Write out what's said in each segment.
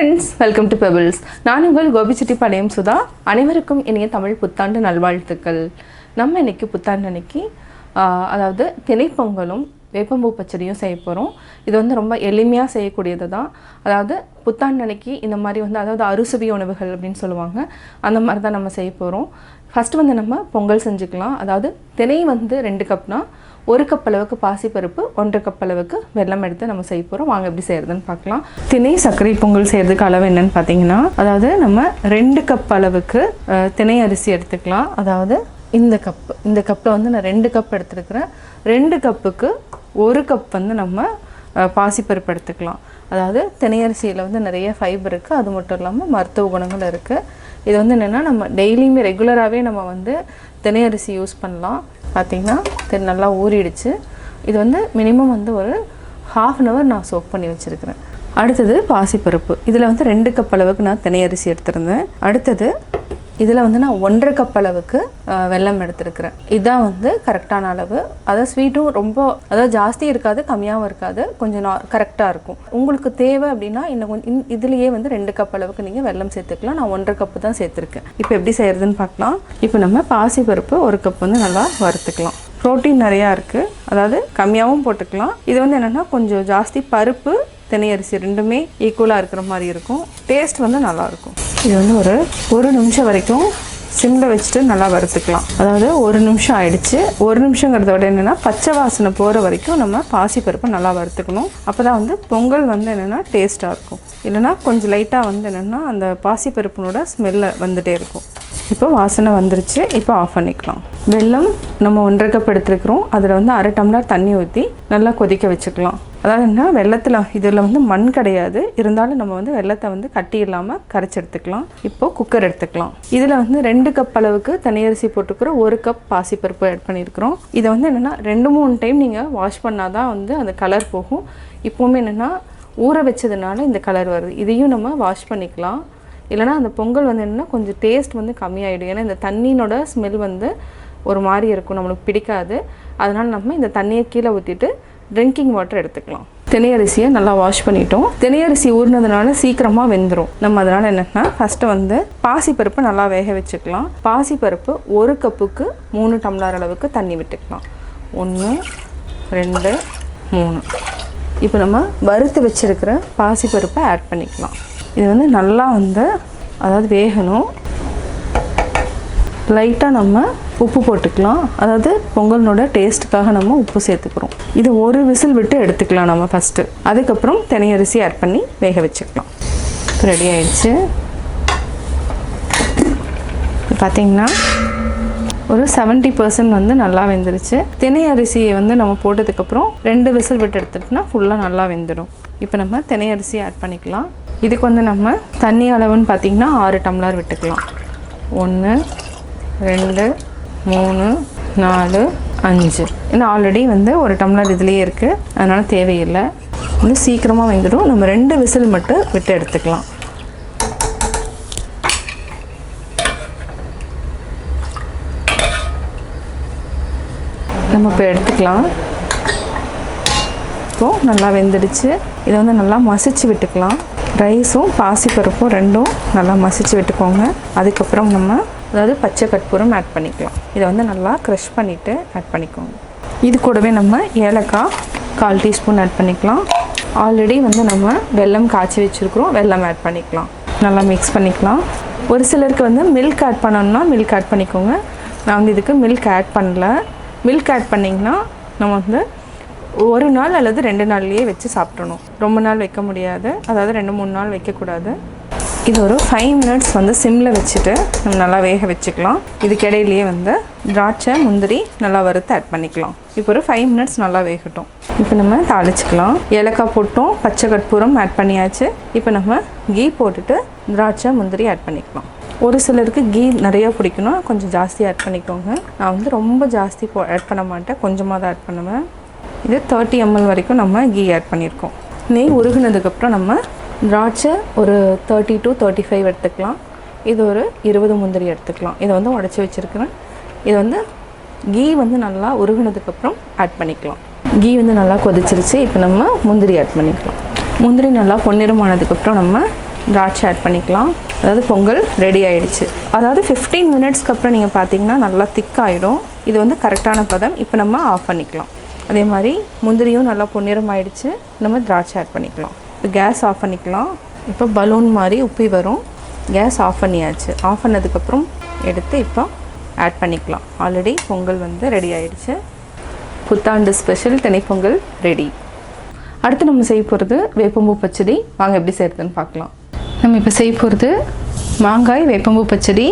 friends, welcome to Pebbles. நான் உங்கள் Gobi Pachadi Sudha. அனைவருக்கும் இனிய தமிழ் புத்தாண்டு நல்வாழ்த்துக்கள். நம்ம இன்னைக்கு புத்தாண்டு அன்னைக்கு அதாவது திணை பொங்கலும் வேப்பம்பூ பச்சடியும் செய்ய போறோம். இது வந்து ரொம்ப எளிமையா செய்யக்கூடியது தான். அதாவது புத்தாண்டு அன்னைக்கு இந்த மாதிரி வந்து அதாவது அறுசுவை உணவுகள் அப்படினு சொல்லுவாங்க. அந்த மாதிரி தான் நம்ம செய்ய போறோம். ஃபர்ஸ்ட் வந்து நம்ம பொங்கல் செஞ்சுக்கலாம். அதாவது திணை வந்து 2 கப்னா 1 கப் அளவுக்கு பாசிப்பருப்பு 1.5 கப் அளவுக்கு வெல்லம் எடுத்து நம்ம செய்ய போறோம். வாங்க எப்படி செய்யறதுன்னு பார்க்கலாம். திணை சர்க்கரை பொங்கல் செய்யறதுக்கு அளவு என்னன்னு பாத்தீங்கன்னா, அதாவது நம்ம 2 கப் அளவுக்கு திணை அரிசி எடுத்துக்கலாம். அதாவது இந்த கப்ல வந்து நான் 2 கப் எடுத்துக்கிறேன். 2 கப்புக்கு 1 கப் வந்து நம்ம பாசிப்பருப்பு எடுத்துக்கலாம். அதாவது திணை அரிசியில் வந்து நிறைய ஃபைபர் இருக்குது, அது மட்டும் இல்லாமல் மருத்துவ குணங்கள் இருக்குது. இது வந்து என்னென்னா நம்ம டெய்லியுமே ரெகுலராகவே நம்ம வந்து திணை அரிசி யூஸ் பண்ணலாம். பார்த்திங்கன்னா நல்லா ஊறிடுச்சு. இது வந்து மினிமம் வந்து ஒரு 1/2 hour நான் சோக் பண்ணி வச்சுருக்கிறேன். அடுத்தது பாசிப்பருப்பு. இதில் வந்து 2 கப் அளவுக்கு நான் திணை அரிசி எடுத்துருந்தேன். அடுத்தது இதில் வந்து நான் 1.5 கப் அளவுக்கு வெல்லம் எடுத்துருக்கிறேன். இதுதான் வந்து கரெக்டான அளவு. அதாவது ஸ்வீட்டும் ரொம்ப அதாவது ஜாஸ்தி இருக்காது, கம்மியாகவும் இருக்காது, கொஞ்சம் கரெக்டாக இருக்கும். உங்களுக்கு தேவை அப்படின்னா இன்னும் கொஞ்சம் இதுலேயே வந்து 2 கப் அளவுக்கு நீங்கள் வெல்லம் சேர்த்துக்கலாம். நான் 1.5 கப்பு தான் சேர்த்துருக்கேன். இப்போ எப்படி செய்கிறதுன்னு பார்க்கலாம். இப்போ நம்ம பாசிப்பருப்பு 1 கப் வந்து நல்லா வறுத்துக்கலாம். ப்ரோட்டீன் நிறையா இருக்குது, அதாவது கம்மியாகவும் போட்டுக்கலாம். இது வந்து என்னென்னா கொஞ்சம் ஜாஸ்தி பருப்பு திணை அரிசி ரெண்டுமே ஈக்குவலாக இருக்கிற மாதிரி இருக்கும். டேஸ்ட் வந்து நல்லாயிருக்கும். இது வந்து ஒரு நிமிஷம் வரைக்கும் சிம்மில் வச்சுட்டு நல்லா வறுத்துக்கலாம். அதாவது 1 நிமிஷம் ஆயிடுச்சு. 1 நிமிஷங்கிறத விட என்னென்னா பச்சை வாசனை போகிற வரைக்கும் நம்ம பாசிப்பருப்பை நல்லா வறுத்துக்கணும். அப்போ தான் வந்து பொங்கல் வந்து என்னென்னா டேஸ்ட்டாக இருக்கும். இல்லைனா கொஞ்சம் லைட்டாக வந்து என்னென்னா அந்த பாசிப்பருப்பினோட ஸ்மெல்ல வந்துகிட்டே இருக்கும். இப்போ வாசனை வந்துருச்சு. இப்போ ஆஃப் பண்ணிக்கலாம். வெல்லம் நம்ம 1.5 கப் எடுத்துருக்கிறோம். அதில் வந்து 1/2 டம்ளர் தண்ணி ஊற்றி நல்லா கொதிக்க வச்சுக்கலாம். அதாவது என்ன, வெள்ளத்தில் இதில் வந்து மண் கிடையாது, இருந்தாலும் நம்ம வந்து வெள்ளத்தை வந்து கட்டி இல்லாமல் கரைச்சி எடுத்துக்கலாம். இப்போது குக்கர் எடுத்துக்கலாம். இதில் வந்து 2 கப் அளவுக்கு தனியரிசி போட்டுக்கிறோம். 1 கப் பாசிப்பருப்பு ஆட் பண்ணியிருக்கிறோம். இதை வந்து என்னென்னா 2-3 டைம் நீங்கள் வாஷ் பண்ணால் தான் வந்து அந்த கலர் போகும். இப்போவுமே என்னென்னா ஊற வச்சதுனால இந்த கலர் வருது. இதையும் நம்ம வாஷ் பண்ணிக்கலாம். இல்லைனா அந்த பொங்கல் வந்து என்னென்னா கொஞ்சம் டேஸ்ட் வந்து கம்மியாகிடும். ஏன்னா இந்த தண்ணியோட ஸ்மெல் வந்து ஒரு மாதிரி இருக்கும், நம்மளுக்கு பிடிக்காது. அதனால் நம்ம இந்த தண்ணியை கீழே ஊற்றிட்டு ட்ரிங்கிங் வாட்டர் எடுத்துக்கலாம். திணை அரிசியை நல்லா வாஷ் பண்ணிட்டோம். திணை அரிசி ஊறினதுனால சீக்கிரமாக வெந்துடும். நம்ம அதனால் என்னென்னா ஃபஸ்ட்டு வந்து பாசிப்பருப்பு நல்லா வேக வச்சுக்கலாம். பாசிப்பருப்பு 1 கப்புக்கு 3 டம்ளர் அளவுக்கு தண்ணி விட்டுக்கலாம். 1 2 3. இப்போ நம்ம வறுத்து வச்சுருக்கிற பாசிப்பருப்பை ஆட் பண்ணிக்கலாம். இது வந்து நல்லா வந்து அதாவது வேகணும். லைட்டாக நம்ம உப்பு போட்டுக்கலாம். அதாவது பொங்கலோட டேஸ்ட்டுக்காக நம்ம உப்பு சேர்த்துக்கிறோம். இது 1 விசில் விட்டு எடுத்துக்கலாம் நம்ம ஃபஸ்ட்டு. அதுக்கப்புறம் திணை அரிசி ஆட் பண்ணி வேக வச்சுக்கலாம். ரெடி ஆயிடுச்சு. பார்த்திங்கன்னா ஒரு 70% வந்து நல்லா வெந்துருச்சு. திணை அரிசியை வந்து நம்ம போட்டதுக்கப்புறம் 2 விசில் விட்டு எடுத்துட்டோம்னா ஃபுல்லாக நல்லா வெந்துடும். இப்போ நம்ம திணை அரிசி ஆட் பண்ணிக்கலாம். இதுக்கு வந்து நம்ம தண்ணி அளவுன்னு பார்த்திங்கன்னா 6 டம்ளர் விட்டுக்கலாம். 1 2 3 4 5. இன்னும் ஆல்ரெடி வந்து 1 டம்ளர் இதுலேயே இருக்குது, அதனால் தேவையில்லை. வந்து சீக்கிரமாக வெந்துடும். நம்ம 2 விசில் மட்டும் விட்டு எடுத்துக்கலாம். நம்ம இப்போ எடுத்துக்கலாம். இப்போது நல்லா வெந்துடுச்சு. இதை வந்து நல்லா மசிச்சு விட்டுக்கலாம். ரைஸும் பாசிப்பருப்பும் ரெண்டும் நல்லா மசிச்சு விட்டுக்கோங்க. அதுக்கப்புறம் நம்ம அதாவது பச்சை கற்பூரம் ஆட் பண்ணிக்கலாம். இதை வந்து நல்லா க்ரஷ் பண்ணிவிட்டு ஆட் பண்ணிக்கோங்க. இது கூடவே நம்ம ஏலக்காய் 1/4 டீஸ்பூன் ஆட் பண்ணிக்கலாம். ஆல்ரெடி வந்து நம்ம வெல்லம் காய்ச்சி வச்சுருக்குறோம், வெல்லம் ஆட் பண்ணிக்கலாம். நல்லா மிக்ஸ் பண்ணிக்கலாம். ஒரு சிலருக்கு வந்து மில்க் ஆட் பண்ணணும்னா மில்க் ஆட் பண்ணிக்கோங்க. நான் வந்து இதுக்கு மில்க் ஆட் பண்ணல. மில்க் ஆட் பண்ணிங்கன்னா நம்ம வந்து 1 நாள் அல்லது 2 நாள்லேயே வச்சு சாப்பிட்றணும். ரொம்ப நாள் வைக்க முடியாது, அதாவது 2-3 நாள் வைக்கக்கூடாது. இது ஒரு 5 minutes வந்து சிம்மில் வச்சுட்டு நம்ம நல்லா வேக வச்சுக்கலாம். இதுக்கிடையிலேயே வந்து திராட்சை முந்திரி நல்லா வறுத்து ஆட் பண்ணிக்கலாம். இப்போ ஒரு 5 minutes நல்லா வேகட்டும். இப்போ நம்ம தாளிச்சிக்கலாம். ஏலக்காய் போட்டோம், பச்சை கற்பூரம் ஆட் பண்ணியாச்சு. இப்போ நம்ம கீ போட்டுட்டு திராட்சை முந்திரி ஆட் பண்ணிக்கலாம். ஒரு சிலருக்கு கீ நிறையா பிடிக்கணும், கொஞ்சம் ஜாஸ்தி ஆட் பண்ணிக்கோங்க. நான் வந்து ரொம்ப ஜாஸ்தி ஆட் பண்ண மாட்டேன், கொஞ்சமாக தான் ஆட் பண்ணுவேன். இது 30 ml வரைக்கும் நம்ம கீ ஆட் பண்ணியிருக்கோம். நெய் உருகுனதுக்கப்புறம் நம்ம திராட்சை ஒரு 30 to 35 எடுத்துக்கலாம். இது ஒரு 20 முந்திரி எடுத்துக்கலாம். இதை வந்து உடச்சி வச்சுருக்கிறேன். இது வந்து கீ வந்து நல்லா உருகுனதுக்கப்புறம் ஆட் பண்ணிக்கலாம். கீ வந்து நல்லா கொதிச்சிருச்சு. இப்போ நம்ம முந்திரி ஆட் பண்ணிக்கலாம். முந்திரி நல்லா பொன்னிறமானதுக்கப்புறம் நம்ம திராட்சை ஆட் பண்ணிக்கலாம். அதாவது பொங்கல் ரெடி ஆகிடுச்சு. அதாவது 15 மினிட்ஸ்க்கு அப்புறம் நீங்கள் பார்த்தீங்கன்னா நல்லா திக்காகிடும். இது வந்து கரெக்டான பதம். இப்போ நம்ம ஆஃப் பண்ணிக்கலாம். அதே மாதிரி முந்திரியும் நல்லா பொன்னிறம் ஆகிடுச்சு. நம்ம திராட்சை ஆட் பண்ணிக்கலாம். இப்போ கேஸ் ஆஃப் பண்ணிக்கலாம். இப்போ பலூன் மாதிரி உப்பி வரும். கேஸ் ஆஃப் பண்ணியாச்சு. ஆஃப் பண்ணதுக்கப்புறம் எடுத்து இப்போ ஆட் பண்ணிக்கலாம். ஆல்ரெடி பொங்கல் வந்து ரெடி ஆகிடுச்சு. புத்தாண்டு ஸ்பெஷல் திணைப்பொங்கல் ரெடி. அடுத்து நம்ம செய்ய போகிறது வேப்பம்பூ பச்சடி. வாங்க எப்படி செய்கிறதுன்னு பார்க்கலாம். நம்ம இப்போ செய்ய போகிறது மாங்காய் வேப்பம்பூ பச்சடி.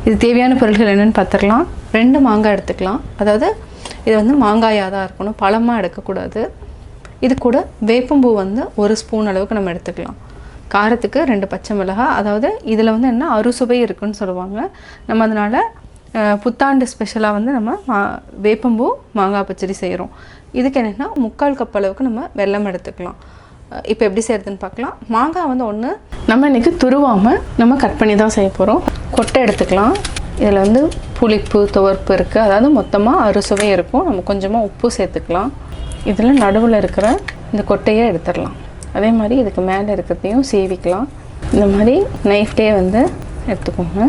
இது தேவையான பொருட்கள் என்னென்னு பார்த்துடலாம். 2 மாங்காய் எடுத்துக்கலாம். அதாவது இது வந்து மாங்காயாக தான் இருக்கணும், பழமாக எடுக்கக்கூடாது. இது கூட வேப்பம்பூ வந்து 1 ஸ்பூன் அளவுக்கு நம்ம எடுத்துக்கலாம். காரத்துக்கு 2 பச்சை மிளகாய். அதாவது இதில் வந்து என்ன அறுசுவை இருக்குன்னு சொல்லுவாங்க. நம்ம அதனால் புத்தாண்டு ஸ்பெஷலாக வந்து நம்ம வேப்பம்பூ மாங்காய் பச்சடி செய்கிறோம். இதுக்கு என்னென்னா 3/4 கப் அளவுக்கு நம்ம வெல்லம் எடுத்துக்கலாம். இப்போ எப்படி செய்கிறதுன்னு பார்க்கலாம். மாங்காய் வந்து ஒன்று நம்ம இன்றைக்கி துருவாமல் நம்ம கட் பண்ணி தான் செய்ய போகிறோம். கொட்டை எடுத்துக்கலாம். இதில் வந்து புளிப்பு துவர்ப்பு இருக்குது. அதாவது மொத்தமாக அறுசுவை இருக்கும். நம்ம கொஞ்சமாக உப்பு சேர்த்துக்கலாம். இதில் நடுவில் இருக்கிற இந்த கொட்டையை எடுத்துடலாம். அதே மாதிரி இதுக்கு மேலே இருக்கிறதையும் சீவிக்கலாம். இந்த மாதிரி நைஃப்லேயே வந்து எடுத்துக்கோங்க.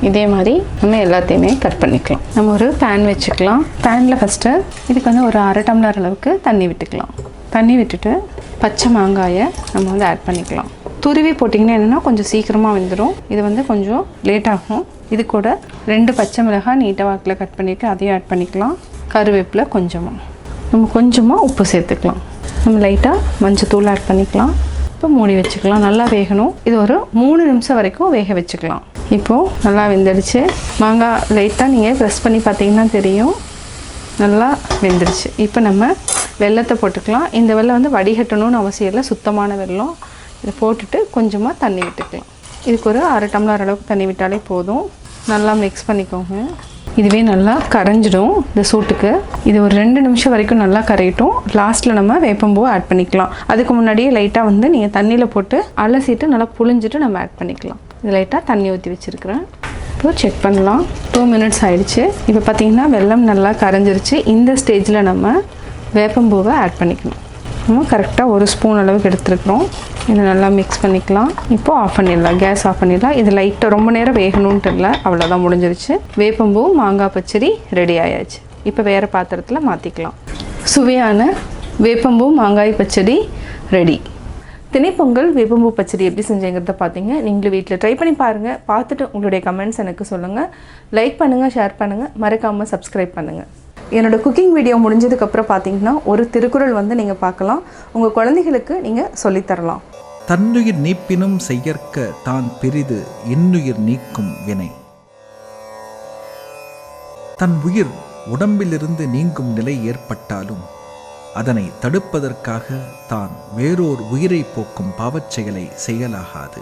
இதே மாதிரி நம்ம எல்லாத்தையுமே கட் பண்ணிக்கலாம். நம்ம ஒரு பேன் வச்சுக்கலாம். பேனில் ஃபஸ்ட்டு இதுக்கு வந்து ஒரு 1/2 டம்ளர் அளவுக்கு தண்ணி விட்டுக்கலாம். தண்ணி விட்டுட்டு பச்சை மாங்காயை நம்ம வந்து ஆட் பண்ணிக்கலாம். துருவி போட்டிங்கன்னா என்னென்னா கொஞ்சம் சீக்கிரமாக வெந்துடும். இது வந்து கொஞ்சம் லேட் ஆகும். இது கூட 2 பச்சை மிளகாய் நீட்டாக வாக்கில் கட் பண்ணிவிட்டு அதையும் ஆட் பண்ணிக்கலாம். கருவேப்பிலை கொஞ்சமாக, நம்ம கொஞ்சமாக உப்பு சேர்த்துக்கலாம். நம்ம லைட்டாக மஞ்சத்தூள் ஆட் பண்ணிக்கலாம். இப்போ மூடி வச்சுக்கலாம். நல்லா வேகணும். இது ஒரு 3 நிமிஷம் வரைக்கும் வேக வச்சுக்கலாம். இப்போது நல்லா வெந்துடுச்சு. மாங்காய் லைட்டாக நீங்கள் ப்ரெஸ் பண்ணி பார்த்தீங்கன்னா தெரியும், நல்லா வெந்துடுச்சு. இப்போ நம்ம வெல்லத்தை போட்டுக்கலாம். இந்த வெல்லம் வந்து வடிகட்டணும்னு அவசியம் இல்லை, சுத்தமான வெல்லம். இதை போட்டுட்டு கொஞ்சமாக தண்ணி விட்டுக்கலாம். இதுக்கு ஒரு 1/2 டம்ளர் அளவுக்கு தண்ணி விட்டாலே போதும். நல்லா மிக்ஸ் பண்ணிக்கோங்க. இதுவே நல்லா கரைஞ்சிடும் இந்த சூட்டுக்கு. இது ஒரு 2 நிமிஷம் வரைக்கும் நல்லா கரையட்டும். லாஸ்ட்டில் நம்ம வேப்பம்பூவை ஆட் பண்ணிக்கலாம். அதுக்கு முன்னாடியே லைட்டாக வந்து நீங்கள் தண்ணியில் போட்டு அலசிட்டு நல்லா புழிஞ்சிட்டு நம்ம ஆட் பண்ணிக்கலாம். இது லைட்டாக தண்ணி ஊற்றி வச்சுருக்கிறேன். இப்போ செக் பண்ணலாம். 2 மினிட்ஸ் ஆகிடுச்சு. இப்போ பார்த்திங்கன்னா வெல்லம் நல்லா கரைஞ்சிருச்சு. இந்த ஸ்டேஜில் நம்ம வேப்பம்பூவை ஆட் பண்ணிக்கணும். நம்ம கரெக்டாக 1 ஸ்பூன் அளவுக்கு எடுத்துருக்குறோம். இதை நல்லா மிக்ஸ் பண்ணிக்கலாம். இப்போது ஆஃப் பண்ணிடலாம். கேஸ் ஆஃப் பண்ணிடலாம். இது லைட்டாக ரொம்ப நேரம் வேகணுன்ட்டு இல்லை, அவ்வளோதான், முடிஞ்சிருச்சு. வேப்பம்பூ மாங்காய் பச்சடி ரெடி ஆயாச்சு. இப்போ வேறு பாத்திரத்தில் மாற்றிக்கலாம். சுவையான வேப்பம்பூ மாங்காய் பச்சடி ரெடி. திணைப்பொங்கல் வேப்பம்பூ பச்சடி எப்படி செஞ்சேங்கிறத பார்த்தீங்க. நீங்களும் வீட்டில் ட்ரை பண்ணி பாருங்கள். பார்த்துட்டு உங்களுடைய கமெண்ட்ஸ் எனக்கு சொல்லுங்கள். லைக் பண்ணுங்கள், ஷேர் பண்ணுங்கள், மறக்காமல் சப்ஸ்கிரைப் பண்ணுங்கள். என்னோடய குக்கிங் வீடியோ முடிஞ்சதுக்கப்புறம் பார்த்தீங்கன்னா ஒரு திருக்குறள் வந்து நீங்கள் பார்க்கலாம். உங்கள் குழந்தைகளுக்கு நீங்கள் சொல்லித்தரலாம். தன்னுயிர் நீப்பினும் செய்யற்க தான் பெரிது இன்னுயிர் நீக்கும் வினை. தன் உயிர் உடம்பிலிருந்து நீங்கும் நிலை ஏற்பட்டாலும் அதனை தடுப்பதற்காக தான் வேறோர் உயிரை போக்கும் பாவச் செயலை செய்யலாகாது.